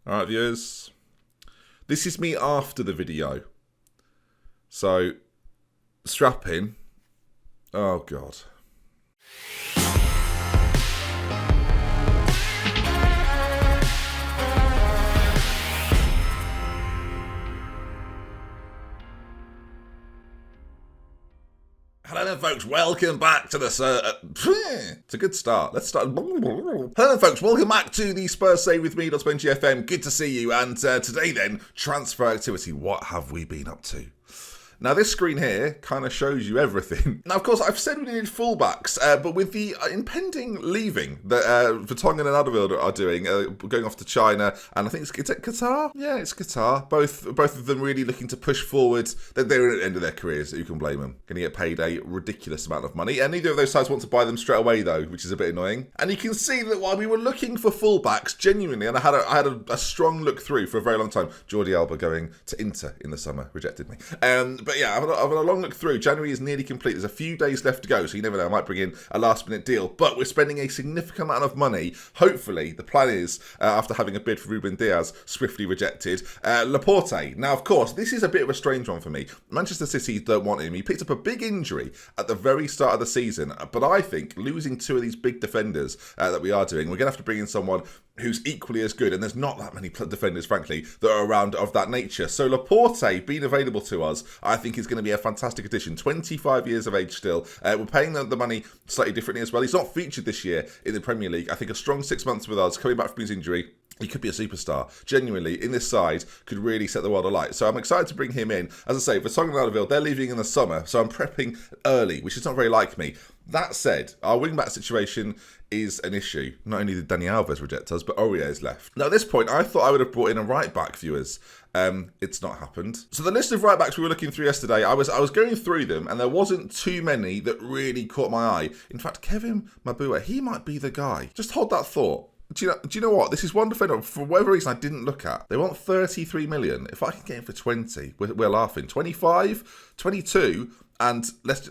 Alright viewers, this is me after the video. So, strap in. Oh god. Hello then folks, welcome back to the it's a good start. Let's start. Hello then folks, welcome back to the Spurs Say with me, DoctorBenjy FM. Good to see you. And today then, transfer activity. What have we been up to? Now this screen here kind of shows you everything. Now of course I've said we needed fullbacks, but with the impending leaving that Vertonghen and Alderweireld are doing, going off to China, and I think it's Qatar? Yeah, it's Qatar. Both of them really looking to push forward. They're at the end of their careers, so you can blame them. Going to get paid a ridiculous amount of money, and neither of those sides want to buy them straight away though, which is a bit annoying. And you can see that while we were looking for fullbacks, genuinely, and I had a strong look through for a very long time. Jordi Alba going to Inter in the summer, rejected me. But yeah, I've had a long look through. January is nearly complete. There's a few days left to go, so you never know. I might bring in a last-minute deal. But we're spending a significant amount of money. Hopefully, the plan is, after having a bid for Ruben Diaz, swiftly rejected, Laporte. Now, of course, this is a bit of a strange one for me. Manchester City don't want him. He picked up a big injury at the very start of the season. But I think losing two of these big defenders that we are doing, we're going to have to bring in someone who's equally as good, and there's not that many defenders, frankly, that are around of that nature. So Laporte being available to us, I think is going to be a fantastic addition. 25 years of age still. We're paying the money slightly differently as well. He's not featured this year in the Premier League. I think a strong 6 months with us, coming back from his injury. He could be a superstar. Genuinely, in this side, could really set the world alight. So I'm excited to bring him in. As I say, Vertonghen and Alderweireld, they're leaving in the summer, so I'm prepping early, which is not very like me. That said, our wing-back situation is an issue. Not only did Dani Alves reject us, but Aurier's left. Now, at this point, I thought I would have brought in a right-back, viewers. It's not happened. So the list of right-backs we were looking through yesterday, I was going through them, and there wasn't too many that really caught my eye. In fact, Kevin Mabua, he might be the guy. Just hold that thought. Do you know what? This is one defender, for whatever reason, I didn't look at. They want 33 million. If I can get him for 20, we're laughing. 25, 22, and let's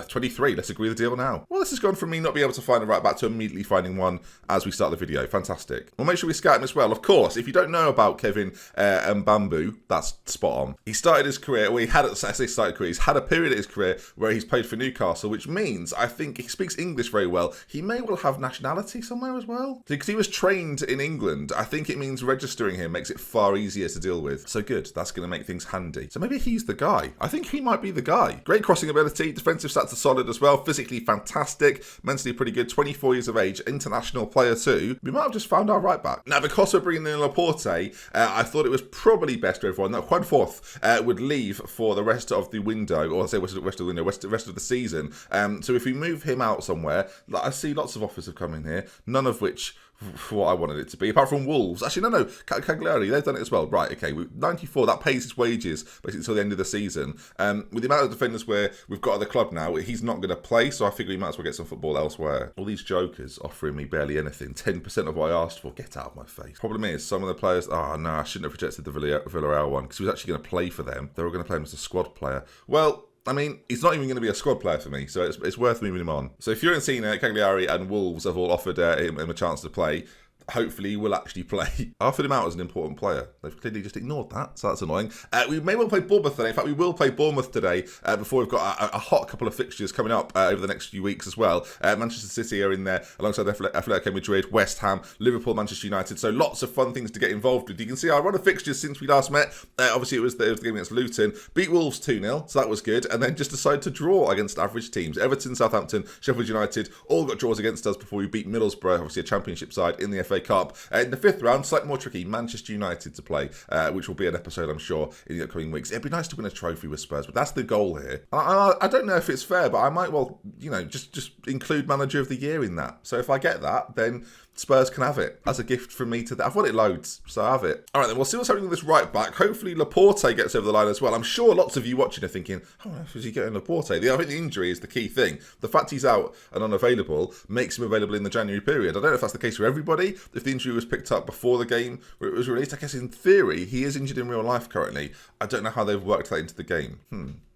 23. Let's agree the deal now. Well, this has gone from me not being able to find a right back to immediately finding one as we start the video. Fantastic. We'll make sure we scout him as well. Of course, if you don't know about Kevin Mbambu, that's spot on. He started his career, well, he's had a period of his career where he's played for Newcastle, which means I think he speaks English very well. He may well have nationality somewhere as well. Because he was trained in England, I think it means registering him makes it far easier to deal with. So good, that's going to make things handy. So maybe he's the guy. I think he might be the guy. Great crossing ability, defensive stats are solid as well, physically fantastic, mentally pretty good, 24 years of age, international player too. We might have just found our right back. Now, because we're bringing in Laporte, I thought it was probably best for everyone that Juan Forth would leave for the rest of the window, or I say rest of the window, rest of the season. So if we move him out somewhere, I see lots of offers have come in here, none of which for what I wanted it to be, apart from Wolves. Actually, no, Cagliari, they've done it as well. Right, okay, 94, that pays his wages basically until the end of the season. With the amount of defenders we've got at the club now, he's not going to play, so I figure we might as well get some football elsewhere. All these jokers offering me barely anything, 10% of what I asked for. Get out of my face. Problem is, some of the players, no, I shouldn't have rejected the Villarreal one, because he was actually going to play for them. They were going to play him as a squad player. Well, I mean, he's not even going to be a squad player for me, so it's worth moving him on. So Fiorentina, Cagliari and Wolves have all offered him a chance to play. Hopefully he will actually play. I offered him out as an important player. They've clearly just ignored that, so that's annoying. We may well play Bournemouth today. In fact, we will play Bournemouth today before we've got a hot couple of fixtures coming up over the next few weeks as well. Manchester City are in there alongside Atletico Madrid, West Ham, Liverpool, Manchester United. So lots of fun things to get involved with. You can see our run of fixtures since we last met. Obviously, it was the game against Luton. Beat Wolves 2-0, so that was good. And then just decided to draw against average teams. Everton, Southampton, Sheffield United, all got draws against us before we beat Middlesbrough, obviously a championship side, in the FA Cup. In the fifth round, slightly more tricky, Manchester United to play, which will be an episode, I'm sure, in the upcoming weeks. It'd be nice to win a trophy with Spurs, but that's the goal here. I don't know if it's fair, but I might well, just include Manager of the Year in that. So if I get that, then Spurs can have it as a gift from me to them. I've won it loads, so I have it. All right, then we'll see what's happening with this right back. Hopefully Laporte gets over the line as well. I'm sure lots of you watching are thinking, how on earth is he getting Laporte? I think the injury is the key thing. The fact he's out and unavailable makes him available in the January period. I don't know if that's the case for everybody. If the injury was picked up before the game where it was released, I guess in theory he is injured in real life currently. I don't know how they've worked that into the game.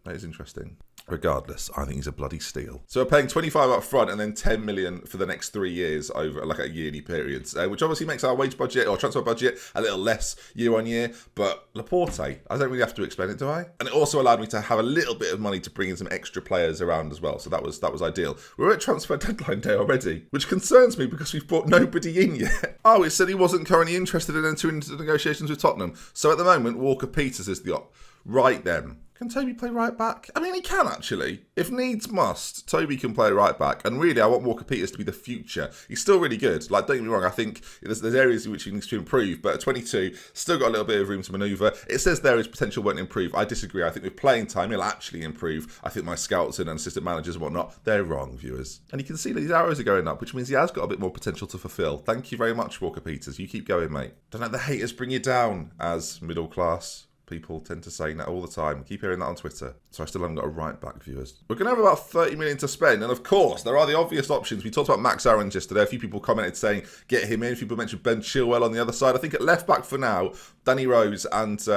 That is interesting. Regardless, I think he's a bloody steal. So we're paying 25 up front and then 10 million for the next 3 years over like a yearly periods, which obviously makes our wage budget or transfer budget a little less year on year. But Laporte, I don't really have to explain it, do I? And it also allowed me to have a little bit of money to bring in some extra players around as well. So that was ideal. We're at transfer deadline day already, which concerns me because we've brought nobody in yet. Oh, it said he wasn't currently interested in entering into negotiations with Tottenham. So at the moment, Walker-Peters is the op. Right then. Can Toby play right back? I mean, he can actually. If needs must, Toby can play right back. And really, I want Walker-Peters to be the future. He's still really good. Like, don't get me wrong, I think there's areas in which he needs to improve. But at 22, still got a little bit of room to manoeuvre. It says there his potential won't improve. I disagree. I think with playing time, he'll actually improve. I think my scouts and assistant managers and whatnot, they're wrong, viewers. And you can see that these arrows are going up, which means he has got a bit more potential to fulfil. Thank you very much, Walker-Peters. You keep going, mate. Don't let the haters bring you down, as middle class people tend to say that all the time. Keep hearing that on Twitter. So I still haven't got a right back, viewers. We're going to have about 30 million to spend. And of course, there are the obvious options. We talked about Max Aarons yesterday. A few people commented saying, get him in. A few people mentioned Ben Chilwell on the other side. I think at left back for now, Danny Rose and see,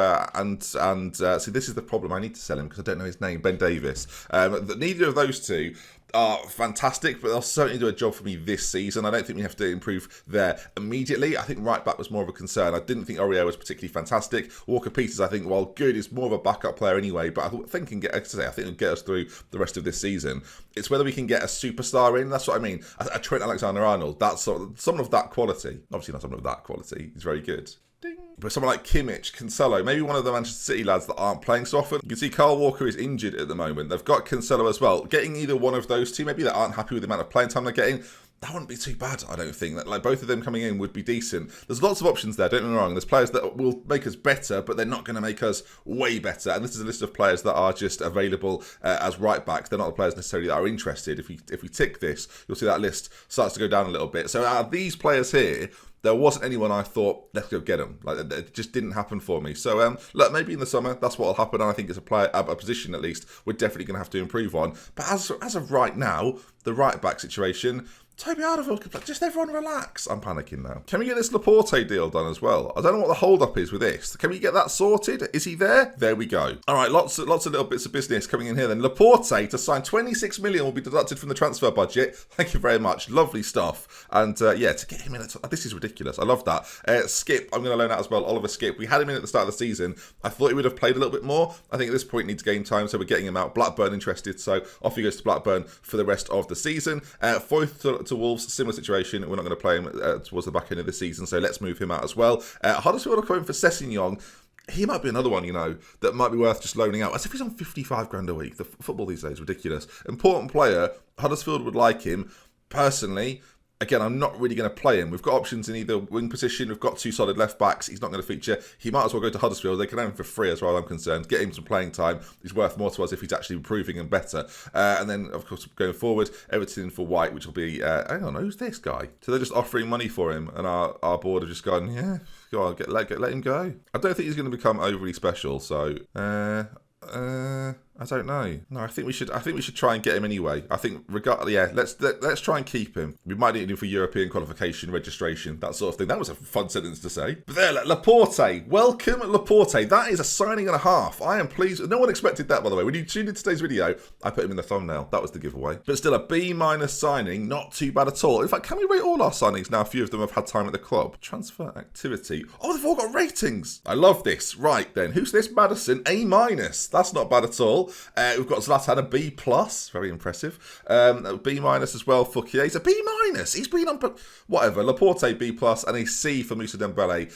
this is the problem. I need to sell him because I don't know his name. Ben Davis. Neither of those two are fantastic, but they'll certainly do a job for me this season. I don't think we have to improve there immediately. I think right back was more of a concern. I didn't think Aurier was particularly fantastic. Walker-Peters, I think, while good, is more of a backup player anyway, but I think it'll get us through the rest of this season. It's whether we can get a superstar in. That's what I mean. A Trent Alexander-Arnold. That's someone of that quality. Obviously not someone of that quality. He's very good. Ding. But someone like Kimmich, Cancelo, maybe one of the Manchester City lads that aren't playing so often. You can see Kyle Walker is injured at the moment. They've got Cancelo as well. Getting either one of those two, maybe they aren't happy with the amount of playing time they're getting, that wouldn't be too bad, I don't think. Like, both of them coming in would be decent. There's lots of options there, don't get me wrong. There's players that will make us better, but they're not going to make us way better. And this is a list of players that are just available as right backs. They're not the players necessarily that are interested. If we tick this, you'll see that list starts to go down a little bit. So out of these players here, there wasn't anyone I thought, let's go get them. Like, it just didn't happen for me. So, look, maybe in the summer, that's what will happen. And I think it's a position, at least, we're definitely going to have to improve on. But as of right now, the right-back situation, Toby Alderweireld, just everyone relax. I'm panicking now. Can we get this Laporte deal done as well? I don't know what the hold-up is with this. Can we get that sorted? Is he there? There we go. All right, lots of little bits of business coming in here then. Laporte to sign 26 million will be deducted from the transfer budget. Thank you very much. Lovely stuff. And yeah, to get him in, this is ridiculous. I love that. Skip, I'm going to loan out as well. Oliver Skip. We had him in at the start of the season. I thought he would have played a little bit more. I think at this point he needs game time, so we're getting him out. Blackburn interested, so off he goes to Blackburn for the rest of the season. Foyth to Wolves, similar situation. We're not going to play him towards the back end of the season, so let's move him out as well. Huddersfield are coming for Sessegnon. He might be another one, that might be worth just loaning out. As if he's on 55 grand a week. The football these days is ridiculous. Important player. Huddersfield would like him. Personally, again, I'm not really going to play him. We've got options in either wing position. We've got two solid left backs. He's not going to feature. He might as well go to Huddersfield. They can have him for free as far as I'm concerned. Get him some playing time. He's worth more to us if he's actually improving and better. And then, of course, going forward, Everton for White, which will be, hang on, who's this guy? So they're just offering money for him, and our board have just gone, yeah, go on, let him go. I don't think he's going to become overly special, so I don't know. No, I think we should try and get him anyway. I think let's try and keep him. We might need him for European qualification, registration, that sort of thing. That was a fun sentence to say. But there, Laporte. Welcome, Laporte. That is a signing and a half. I am pleased. No one expected that, by the way. When you tuned into today's video, I put him in the thumbnail. That was the giveaway. But still, a B- signing. Not too bad at all. In fact, can we rate all our signings now? A few of them have had time at the club. Transfer activity. Oh, they've all got ratings. I love this. Right then, who's this? Madison. A-. That's not bad at all. We've got Zlatan, a B+, very impressive. B- as well for Chiesa. B-. He's been on, whatever. Laporte, B+, and a C for Moussa Dembele.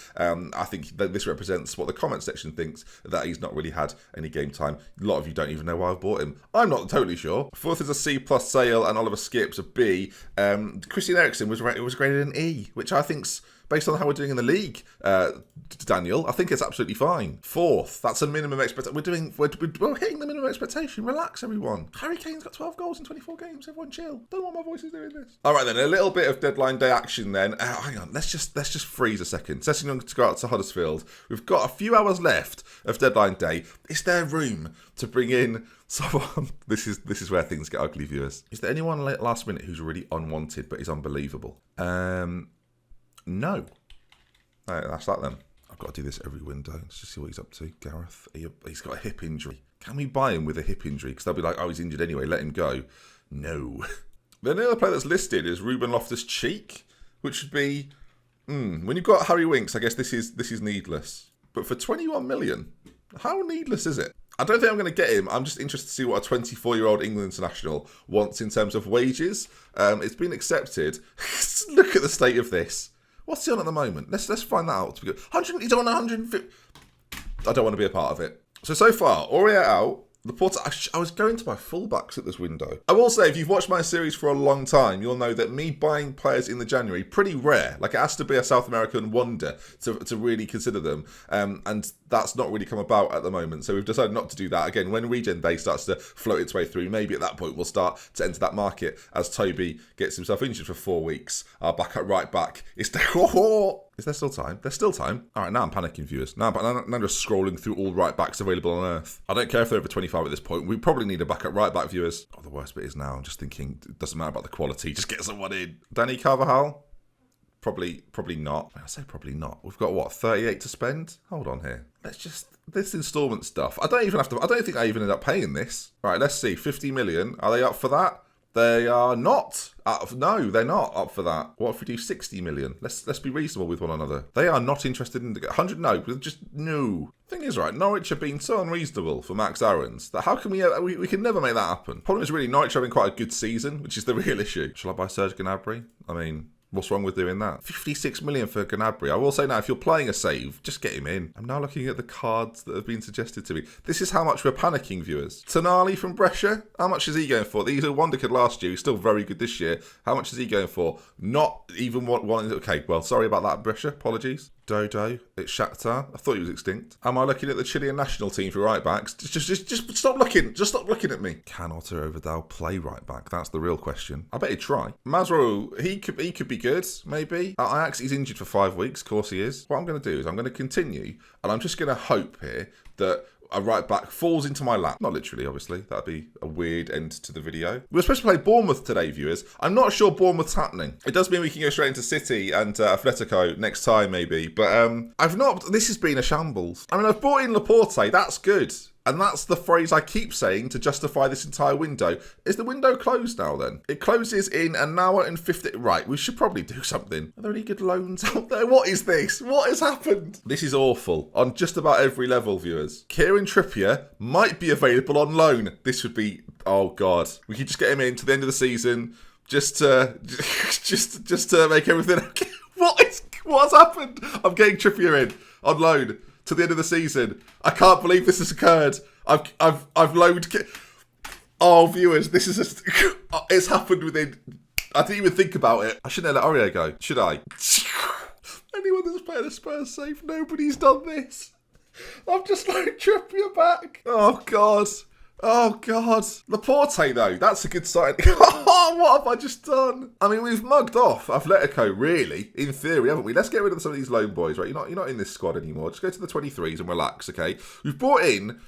I think that this represents what the comment section thinks, that he's not really had any game time. A lot of you don't even know why I've bought him. I'm not totally sure. Fourth is a C+ Sale, and Oliver Skip's a B. Christian Eriksen was graded an E, which I think's, based on how we're doing in the league, Daniel, I think it's absolutely fine. Fourth, that's a minimum expectation. We're hitting the minimum expectation. Relax, everyone. Harry Kane's got 12 goals in 24 games. Everyone chill. Don't know why my voice is doing this. All right then, a little bit of deadline day action then. Hang on, let's just freeze a second. Sessegnon to go out to Huddersfield. We've got a few hours left of deadline day. Is there room to bring in someone? This is where things get ugly, viewers. Is there anyone last minute who's really unwanted but is unbelievable? No. Right, that's that then. I've got to do this every window. Let's just see what he's up to. Gareth, he's got a hip injury. Can we buy him with a hip injury? Because they'll be like, oh, he's injured anyway, let him go. No. The only other player that's listed is Ruben Loftus-Cheek, which would be, when you've got Harry Winks, I guess this is needless. But for 21 million, how needless is it? I don't think I'm going to get him. I'm just interested to see what a 24-year-old England international wants in terms of wages. It's been accepted. Look at the state of this. What's he on at the moment? Let's find that out. You don't want 150. I don't want to be a part of it. So far, Aurier out. Laporte, I was going to buy fullbacks at this window. I will say, if you've watched my series for a long time, you'll know that me buying players in the January, pretty rare. Like, it has to be a South American wonder to really consider them. And that's not really come about at the moment. So we've decided not to do that. Again, when Regen Day starts to float its way through, maybe at that point we'll start to enter that market as Toby gets himself injured for 4 weeks. Our back at right back is Is there still time? There's still time. All right, now I'm panicking, viewers. Now I'm just scrolling through all right backs available on Earth. I don't care if they're over 25 at this point. We probably need a backup right back, viewers. Oh, the worst bit is now I'm just thinking, it doesn't matter about the quality. Just get someone in. Danny Carvajal? Probably not. I say probably not. We've got, what, 38 to spend? Hold on here. This instalment stuff. I don't think I even end up paying this. All right, let's see. 50 million. Are they up for that? They are not. No, they're not up for that. What if we do 60 million? Let's be reasonable with one another. They are not interested in 100. No, just no. Thing is, right, Norwich have been so unreasonable for Max Aarons that how can we can never make that happen. Problem is really Norwich having quite a good season, which is the real issue. Shall I buy Serge Gnabry? I mean, what's wrong with doing that? 56 million for Gnabry. I will say now, if you're playing a save, just get him in. I'm now looking at the cards that have been suggested to me. This is how much we're panicking, viewers. Tonali from Brescia, how much is he going for? He's a wonder kid last year. He's still very good this year. How much is he going for? Not even one. Okay, well, sorry about that, Brescia. Apologies. Dodo at Shakhtar. I thought he was extinct. Am I looking at the Chilean national team for right backs? Just stop looking. Just stop looking at me. Can Otto Vidal play right back? That's the real question. I bet he'd try. Mazraoui, he could be good, maybe. At Ajax, he's injured for 5 weeks. Of course he is. What I'm going to do is I'm going to continue, and I'm just going to hope here that a right back falls into my lap. Not literally, obviously. That'd be a weird end to the video. We're supposed to play Bournemouth today, viewers. I'm not sure Bournemouth's happening. It does mean we can go straight into City and Atletico next time, maybe. But this has been a shambles. I mean, I've brought in Laporte. That's good. And that's the phrase I keep saying to justify this entire window. Is the window closed now then? It closes in an hour and 50... Right, we should probably do something. Are there any good loans out there? What is this? What has happened? This is awful on just about every level, viewers. Kieran Trippier might be available on loan. This would be... Oh, God. We could just get him in to the end of the season just to make everything okay. What's happened? I'm getting Trippier in on loan to the end of the season. I can't believe this has occurred. I've loaned... Oh, viewers, this is it's happened within... I didn't even think about it. I shouldn't have let Aurier go, should I? Anyone that's played a Spurs safe, nobody's done this. I've just loaned Trippier back. Oh, God. Oh, God. Laporte, though, that's a good sign. What have I just done? I mean, we've mugged off Atletico, really, in theory, haven't we? Let's get rid of some of these loan boys, right? You're not in this squad anymore. Just go to the 23s and relax, okay? We've brought in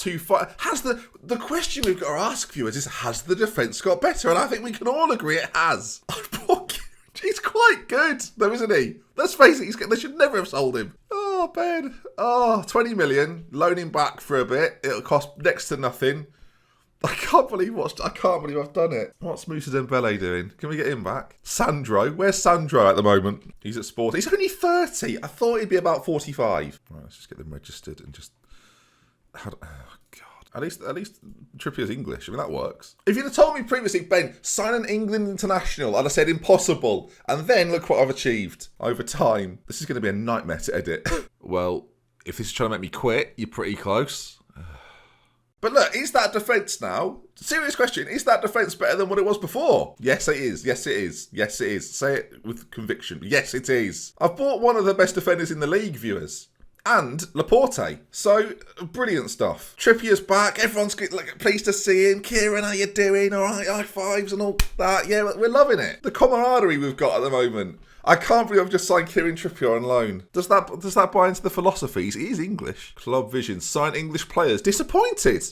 the question we've got to ask, viewers, is has the defence got better? And I think we can all agree it has. He's quite good, though, isn't he? Let's face it, they should never have sold him. Oh, Ben. Oh, 20 million. Loan him back for a bit. It'll cost next to nothing. I can't believe I've done it. What's Moussa Dembele doing? Can we get him back? Sandro. Where's Sandro at the moment? He's at Sport. He's only 30. I thought he'd be about 45. Right, let's just get them registered and just... Oh, God. At least Trippier's English. I mean, that works. If you'd have told me previously, Ben, sign an England international, I'd have said impossible. And then look what I've achieved over time. This is going to be a nightmare to edit. Well, if this is trying to make me quit, you're pretty close. But look, is that defence now? Serious question, is that defence better than what it was before? Yes, it is. Yes, it is. Yes, it is. Say it with conviction. Yes, it is. I've bought one of the best defenders in the league, viewers. And Laporte. So, brilliant stuff. Trippier's back. Everyone's pleased to see him. Kieran, how you doing? All right, high fives and all that. Yeah, we're loving it. The camaraderie we've got at the moment. I can't believe I've just signed Kieran Trippier on loan. Does that buy into the philosophies? He is English. Club Vision. Sign English players. Disappointed.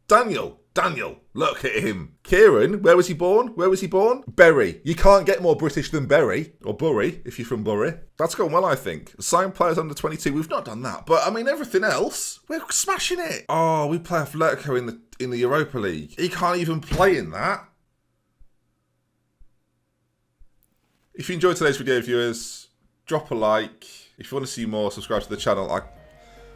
Daniel. Daniel, look at him. Kieran, where was he born? Where was he born? Bury. You can't get more British than Bury. Or Bury, if you're from Bury. That's gone well, I think. Sign players under 22. We've not done that. But, I mean, everything else, we're smashing it. Oh, we play Atletico in the Europa League. He can't even play in that. If you enjoyed today's video, viewers, drop a like. If you want to see more, subscribe to the channel.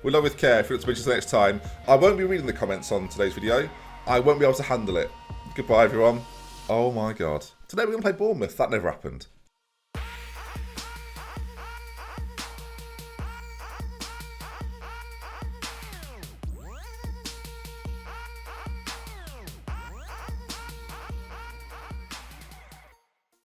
We love with care. If you want to mention us next time, I won't be reading the comments on today's video. I won't be able to handle it. Goodbye, everyone. Oh my God. Today we're going to play Bournemouth. That never happened.